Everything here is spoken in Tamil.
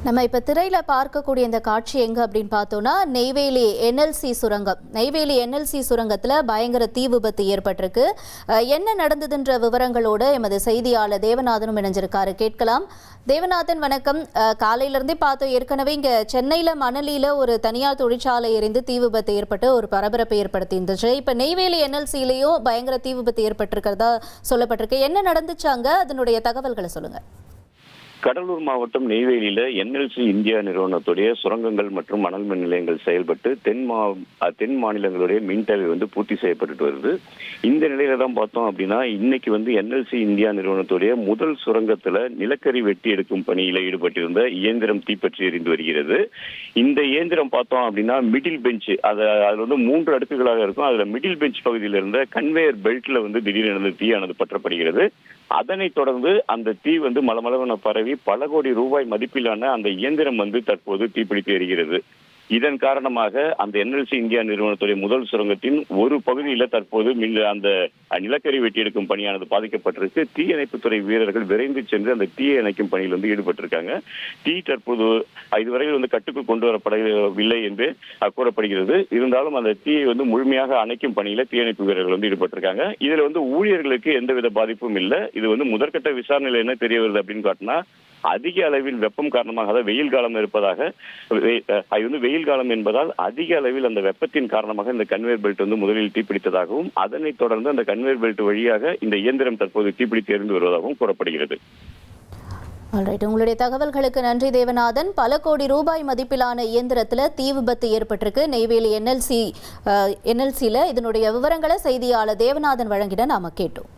நம்ம இப்ப திரையில பார்க்கக்கூடிய இந்த காட்சி எங்க அப்படின்னு பார்த்தோம்னா நெய்வேலி என்எல்சி சுரங்கம். நெய்வேலி என்எல்சி சுரங்கத்துல பயங்கர தீ விபத்து ஏற்பட்டிருக்கு. என்ன நடந்ததுன்ற விவரங்களோட எமது செய்தியாளர் தேவநாதனும் இணைஞ்சிருக்காரு. கேட்கலாம். தேவநாதன் வணக்கம். காலையில இருந்தே பார்த்தோம், ஏற்கனவே இங்க சென்னையில மணலியில ஒரு தனியார் தொழிற்சாலை எரிந்து தீ விபத்து ஏற்பட்டு ஒரு பரபரப்பை ஏற்படுத்தி இருந்துச்சு. இப்ப நெய்வேலி என்எல்சிலையும் பயங்கர தீ விபத்து ஏற்பட்டிருக்கிறதா சொல்லப்பட்டிருக்கு. என்ன நடந்துச்சாங்க, அதனுடைய தகவல்களை சொல்லுங்க. கடலூர் மாவட்டம் நெய்வேலியில என்எல்சி இந்தியா நிறுவனத்துடைய சுரங்கங்கள் மற்றும் மணல் மின் நிலையங்கள் செயல்பட்டு தென் மாநிலங்களுடைய மின் தேவை பூர்த்தி செய்யப்பட்டு வருது. இந்த நிலையில தான் பார்த்தோம் அப்படின்னா இன்னைக்கு என்எல்சி இந்தியா நிறுவனத்துடைய முதல் சுரங்கத்துல நிலக்கரி வெட்டி எடுக்கும் பணியில ஈடுபட்டிருந்த இயந்திரம் தீப்பற்றி எரிந்து வருகிறது. இந்த இயந்திரம் பார்த்தோம் அப்படின்னா மிடில் பெஞ்ச், அதுல 3 அடுக்குகளாக இருக்கும். அதுல மிடில் பெஞ்ச் பகுதியில இருந்த கன்வேயர் பெல்ட்ல திடீரென தீயானது பற்றப்படுகிறது. அதனைத் தொடர்ந்து அந்த தீ மலமளவென பரவி பல கோடி ரூபாய் மதிப்பிலான அந்த இயந்திரம் தற்போது தீப்பிடித்து எரிகிறது. இதன் காரணமாக அந்த என்எல்சி இந்தியா நிறுவனத்துடைய முதல் சுரங்கத்தின் ஒரு பகுதியில் தற்போது அந்த நிலக்கரி வெட்டி எடுக்கும் பணியானது பாதிக்கப்பட்டிருக்கு. தீயணைப்புத்துறை வீரர்கள் விரைந்து சென்று அந்த தீயை அணைக்கும் பணியில் ஈடுபட்டிருக்காங்க. தீ தற்போது இதுவரையில் கட்டுக்குள் கொண்டு வரப்படவில்லை என்று கூறப்படுகிறது. இருந்தாலும் அந்த தீயை முழுமையாக அணைக்கும் பணியில தீயணைப்பு வீரர்கள் ஈடுபட்டிருக்காங்க. இதுல ஊழியர்களுக்கு எந்தவித பாதிப்பும் இல்லை. இது முதற்கட்ட விசாரணையில் என்ன தெரிய வருது அப்படின்னு காட்டினா, அதிக அளவில் வெப்பம் காரணமாக வெயில் காலம் இருப்பதாக, வெயில் காலம் என்பதால் அதிக அளவில் அந்த வெப்பத்தின் காரணமாக இந்த கன்வேயர் பெல்ட் முதலில் தீப்பிடித்ததாகவும் அதனைத் தொடர்ந்து அந்த கன்வேயர் பெல்ட் வழியாக இந்த இயந்திரம் தற்போது தீப்பிடித்து எரிந்து வருவதாகவும் கூறப்படுகிறது. உங்களுடைய தகவல்களுக்கு நன்றி தேவநாதன். பல கோடி ரூபாய் மதிப்பிலான இயந்திரத்துல தீ விபத்து ஏற்பட்டிருக்கு நெய்வேலி என்எல்சியில. இதனுடைய விவரங்களை செய்தியாளர் தேவநாதன் வழங்கிட நாம கேட்டோம்.